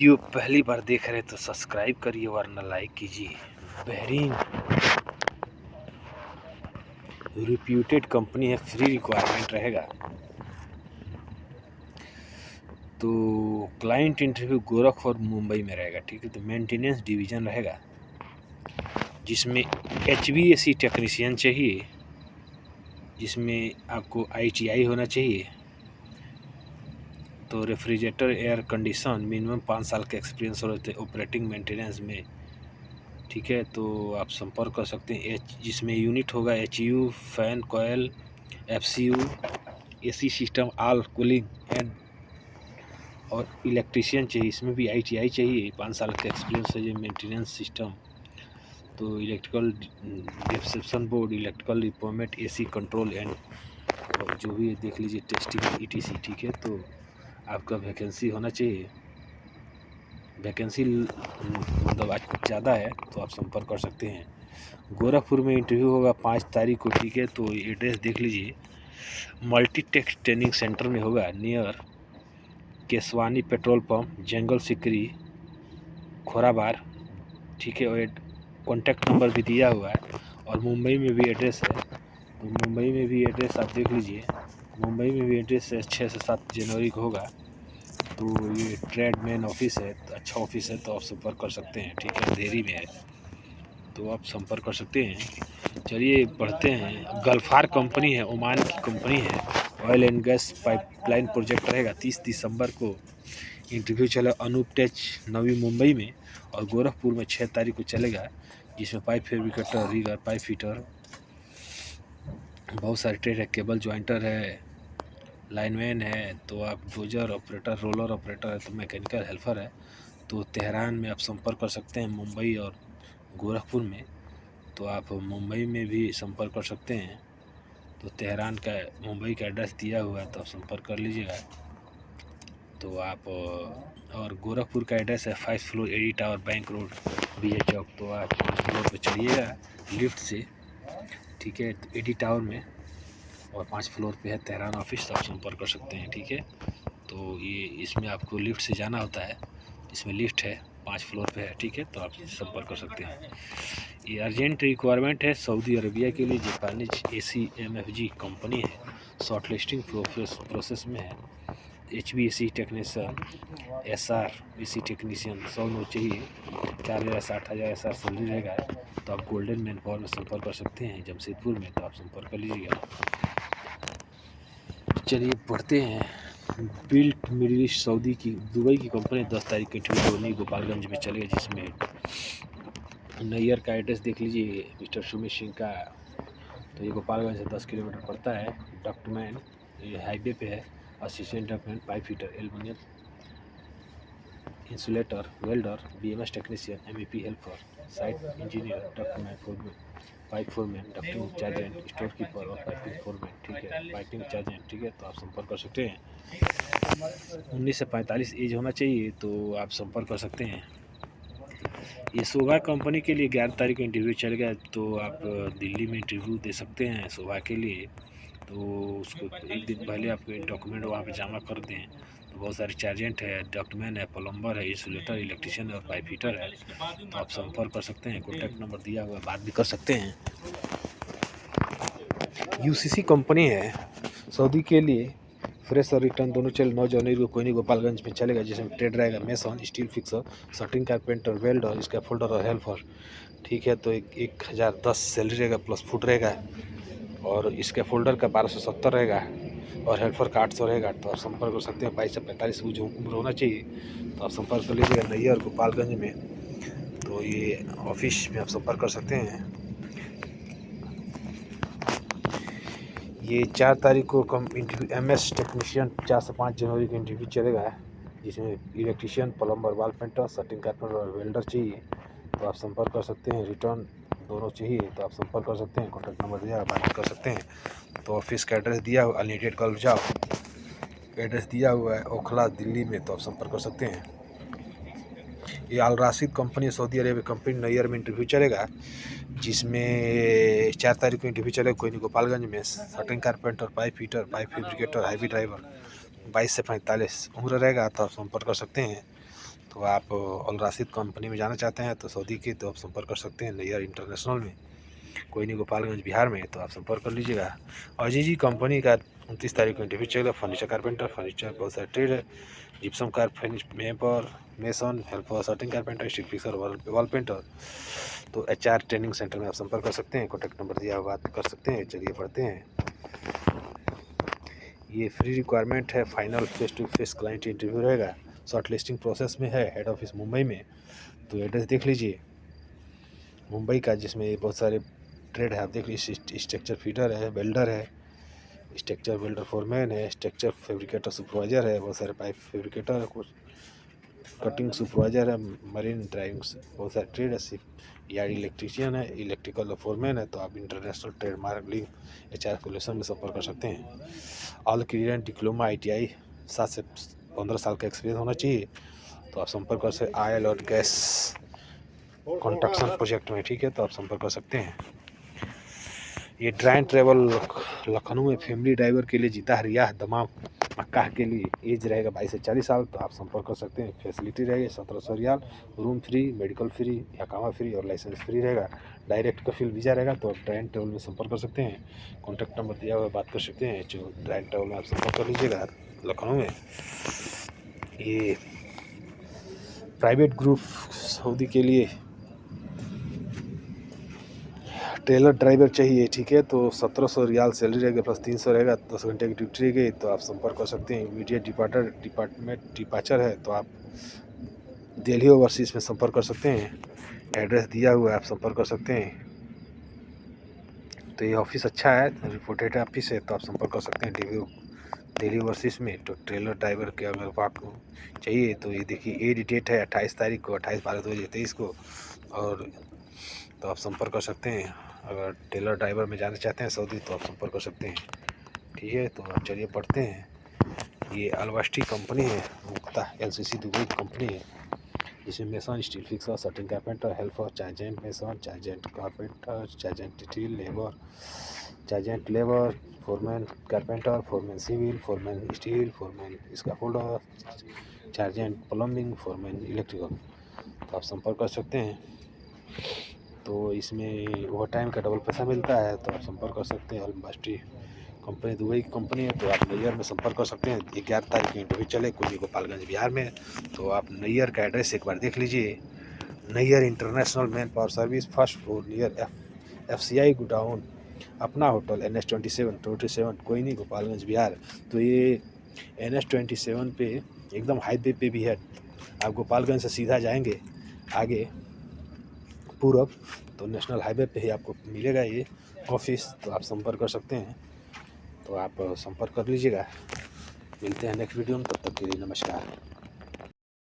Video पहली बार देख रहे तो सब्सक्राइब करिए वरना लाइक कीजिए। बेहरीन रिप्यूटेड कंपनी है, फ्री रिक्वायरमेंट रहेगा। तो क्लाइंट इंटरव्यू गोरखपुर और मुंबई में रहेगा, ठीक है। तो मेंटेनेंस डिवीज़न रहेगा जिसमें HVAC टेक्नीशियन चाहिए, जिसमें आपको ITI होना चाहिए। तो रेफ्रिजरेटर एयर कंडीशन मिनिमम 5 साल का एक्सपीरियंस होते ऑपरेटिंग मेंटेनेंस में, ठीक है। तो आप संपर्क कर सकते हैं। जिसमें यूनिट होगा HU, fan coil, FCU, AC system, all cooling and और इलेक्ट्रीशियन चाहिए। इसमें भी ITI चाहिए, 5 साल का एक्सपीरियंस है। ये मेंटेनेंस सिस्टम तो electrical deception board, electrical requirement, AC control and जो भी देख लीजिए, टेस्टिंग ETC, ठीक है। तो आपका वैकेंसी होना चाहिए। वैकेंसी मतलब ज़्यादा है तो आप संपर्क कर सकते हैं। गोरखपुर में इंटरव्यू होगा 5 तारीख को, ठीक है। तो एड्रेस देख लीजिए, मल्टीटेक्स ट्रेनिंग सेंटर में होगा, नियर केसवानी पेट्रोल पंप, जंगल सिकरी, खोराबार, ठीक है। और कॉन्टैक्ट नंबर भी दिया हुआ है। और मुंबई में भी एड्रेस है, तो मुंबई में भी एड्रेस आप देख लीजिए। मुंबई में भी एड्रेस 6 से 7 जनवरी को होगा। तो ये ट्रेड मैन ऑफिस है, तो अच्छा ऑफिस है, तो आप संपर्क कर सकते हैं, ठीक है। अंधेरी में है तो आप संपर्क कर सकते हैं। चलिए बढ़ते हैं। गल्फार कंपनी है, ओमान की कंपनी है। Oil and gas pipeline project रहेगा। 30 दिसंबर को इंटरव्यू चला। अनूप टेच नवी मुंबई में, और गोरखपुर में 6 तारीख को चलेगा। जिसमें pipe fabricator, rigger, pipe fitter, बहुत सारे ट्रेड है। केबल ज्वाइंटर है, लाइनमैन है, तो आप डोजर ऑपरेटर, रोलर ऑपरेटर है, तो मैकेनिकल हेल्पर है। तो तेहरान में आप संपर्क कर सकते हैं, मुंबई और गोरखपुर में। तो आप मुंबई में भी संपर्क कर सकते हैं। तो तेहरान का, मुंबई का एड्रेस दिया हुआ है, तो आप संपर्क कर लीजिएगा। तो आप और गोरखपुर का एड्रेस है 5 floor AD tower, bank road, BJ चौक। तो आप 5 फ्लोर पे चलिएगा लिफ्ट से, ठीक है। तो AD टावर में और 5 फ्लोर पे है तेहरान ऑफिस, तो आप संपर्क कर सकते हैं, ठीक है। तो ये इसमें आपको लिफ्ट से जाना होता है। इसमें लिफ्ट है, 5 फ्लोर पे है, ठीक है। तो आप संपर्क कर सकते हैं। ये अर्जेंट रिक्वायरमेंट है सऊदी अरबिया के लिए। जापानीज ACMFG कंपनी है, शॉर्ट लिस्टिंग प्रोसेस में है। HVAC technician, SR AC technician 100 note चाहिए। 4,60,000 SR सैलरी रहेगा। तो आप गोल्डन मैन पावर में संपर्क कर सकते हैं, जमशेदपुर में। तो आप संपर्क कर लीजिएगा। चलिए बढ़ते हैं। बिल्ट मिडिल ईस्ट सऊदी की, दुबई की कंपनी 10 तारीख के इंटरव्यू गोपालगंज में चलेगा। जिसमें नैयर का एड्रेस देख लीजिए, मिस्टर सुमित सिंह का। तो ये गोपालगंज से 10 किलोमीटर पड़ता है। डॉक्यूमेंट ये हाईवे पे है। Assistant document, pipe fitter, aluminium insulator, welder, BMS technician, MEP helper, site engineer, document foreman, pipe foreman, ducting chargehand, store keeper और पाइपिंग फोरमैन, ठीक है। पाइपिंग चार्जेंट, ठीक है। तो आप संपर्क कर सकते हैं। 19 से 45 एज होना चाहिए, तो आप संपर्क कर सकते हैं। ये शोभा कंपनी के लिए 11 तारीख को इंटरव्यू चलेगा। तो आप दिल्ली में इंटरव्यू दे सकते हैं शोभा के लिए। तो उसको एक दिन पहले आपके डॉक्यूमेंट वहाँ पे जमा कर दें। तो बहुत सारे चार्जेंट है, डॉक्यूमेंट है, प्लम्बर है, इंसुलेटर, इलेक्ट्रीशियन और पाइप फिटर है। तो आप संपर्क कर सकते हैं। कॉन्टैक्ट नंबर दिया हुआ है, बात भी कर सकते हैं। UCC कंपनी है सऊदी के लिए। फ्रेश और रिटर्न दोनों चल 9 जनवरी को कोयनी गोपालगंज में चलेगा। जिसमें ट्रेड रहेगा mason, steel fixer, shuttering carpenter, welder, scaffolder और हेल्पर, ठीक है। तो 1010 सैलरी रहेगा, प्लस फूड रहेगा। और इसके फोल्डर का 1270 रहेगा, और हेल्पर का 800 रहेगा। तो आप संपर्क कर सकते हैं। 22 से 45 उम्र होना चाहिए, तो आप संपर्क कर लीजिएगा नैयर गोपालगंज में। तो ये ऑफिस में आप संपर्क कर सकते हैं। ये 4 तारीख को इंटरव्यू MS टेक्नीशियन, 4 से 5 जनवरी को इंटरव्यू चलेगा। जिसमें इलेक्ट्रीशियन, प्लम्बर, वाल पेंटर, शटरिंग कारपेंटर और वेल्डर चाहिए। तो आप संपर्क कर सकते हैं। रिटर्न दोनों चाहिए, तो आप संपर्क कर सकते हैं। कॉन्टैक्ट नंबर दिया, बात कर सकते हैं। तो ऑफिस का एड्रेस दिया हुआ, अनलिमिटेड गल्फ जाओ एड्रेस दिया हुआ है, ओखला, दिल्ली में। तो आप संपर्क कर सकते हैं। ये Al Rashid company, Saudi Arabia company, Nayyar में इंटरव्यू चलेगा। जिसमें 4 तारीख को इंटरव्यू चलेगा कोयनी गोपालगंज में। Shuttering carpenter, pipe fitter, pipe fabricator, heavy driver, 22 से 45 उम्र रहेगा। तो आप संपर्क कर सकते हैं। तो आप अल राशिद कंपनी में जाना चाहते हैं तो सऊदी की, तो आप संपर्क कर सकते हैं नैयर इंटरनेशनल में, कोई नहीं, गोपालगंज बिहार में, तो आप संपर्क कर लीजिएगा। अजय जी कंपनी का 29 तारीख को इंटरव्यू चलेगा। फर्नीचर कारपेंटर, फर्नीचर बहुत सारे ट्रेड है, gypsum car finish mapper, mason, helper, shirting carpenter, steel fixer, wall painter. तो HR ट्रेनिंग सेंटर में आप संपर्क कर सकते हैं, कॉन्टैक्ट नंबर दिया हुआ, बात कर सकते हैं। चलिए पढ़ते हैं। ये फ्री रिक्वायरमेंट है, final face to face client interview रहेगा, शॉर्ट लिस्टिंग प्रोसेस में है, हेड ऑफिस मुंबई में। तो एड्रेस देख लीजिए मुंबई का, जिसमें बहुत सारे ट्रेड है, आप देख लीजिए, स्ट्रक्चर फीडर है, वेल्डर है, स्ट्रक्चर वेल्डर फोरमैन है, स्ट्रक्चर फैब्रिकेटर सुपरवाइजर है, बहुत सारे पाइप फैब्रिकेटर है, कुछ कटिंग सुपरवाइजर है, मरीन ड्राइविंग, बहुत सारे ट्रेड है, सिर्फ यार्ड इलेक्ट्रीशियन है, इलेक्ट्रिकल फोरमैन है। तो आप international trade mark link HR solution में संपर्क कर सकते हैं। ऑल क्लियर डिप्लोमा ITI 7 से 15 साल का एक्सपीरियंस होना चाहिए। तो आप संपर्क कर सकते ऑयल और गैस कंस्ट्रक्शन प्रोजेक्ट में, ठीक है, तो आप संपर्क कर सकते हैं। ये ड्राइन ट्रेवल लखनऊ में फैमिली ड्राइवर के लिए, जीता हरियाह दमाम मक्का के लिए एज रहेगा 22 से 40 साल। तो आप संपर्क कर सकते हैं। फैसिलिटी रहेगी 1700 riyal, room free, medical free, अकामा फ्री और लाइसेंस फ्री रहेगा। डायरेक्ट कफिल वीज़ा रहेगा। तो आप ड्राइन ट्रेवल में संपर्क कर सकते हैं, कॉन्टैक्ट नंबर दिया हुआ, बात कर सकते हैं। जो ड्राइन ट्रेवल में आप संपर्क कर लीजिएगा लखनऊ में। ये प्राइवेट ग्रुप सऊदी के लिए ट्रेलर ड्राइवर चाहिए, ठीक है, तो 1700 रियाल सैलरी रहेगा, प्लस 300 रहेगा, 10 घंटे की ड्यूटी रहेगी। तो आप संपर्क कर सकते हैं। इमीडिएट डिपार्चर है, तो आप दिल्ली ओवरसीज में संपर्क कर सकते हैं। एड्रेस दिया हुआ है, आप संपर्क कर सकते हैं। तो ये ऑफिस अच्छा है, रिपोर्टेड ऑफिस है, तो आप संपर्क कर सकते हैं दिल्ली ओवरसीज में। तो ट्रेलर ड्राइवर के अगर आपको चाहिए तो ये देखिए, एज डेट है 28 तारीख को, 28/12/2023 को। और तो आप संपर्क कर सकते हैं। अगर ट्रेलर ड्राइवर में जाना चाहते हैं सऊदी, तो आप संपर्क कर सकते हैं, ठीक है। तो आप चलिए पढ़ते हैं। ये अलवास्टी कंपनी है, मुक्ता LCC दुबई कंपनी है, जिसमें mason, steel fixer, shuttering carpenter, helper, chargehand mason, chargehand carpenter, chargehand steel labour, chargehand labour, foreman carpenter, foreman civil, foreman steel, foreman scaffolder, chargehand plumbing, foreman electrical. तो आप संपर्क कर सकते हैं। तो इसमें ओवर टाइम का डबल पैसा मिलता है। तो आप संपर्क कर सकते हैं। अलवास्टी कंपनी दुबई की कंपनी है, तो आप नैयर में संपर्क कर सकते हैं। 11 तारीख की इंटरव्यू चले, कोई गोपालगंज बिहार में। तो आप नैयर का एड्रेस एक बार देख लीजिए। Nayyar international man power service, first floor, near FCI godown, अपना होटल, NH27 कोई नहीं, गोपालगंज बिहार। तो ये NH27 पे एकदम हाईवे पे भी है। आप गोपालगंज से सीधा जाएंगे आगे पूरब, तो नेशनल हाईवे पे ही आपको मिलेगा ये ऑफिस। तो आप संपर्क कर सकते हैं। तो आप संपर्क कर लीजिएगा। मिलते हैं नेक्स्ट वीडियो में, तब तक के लिए नमस्कार।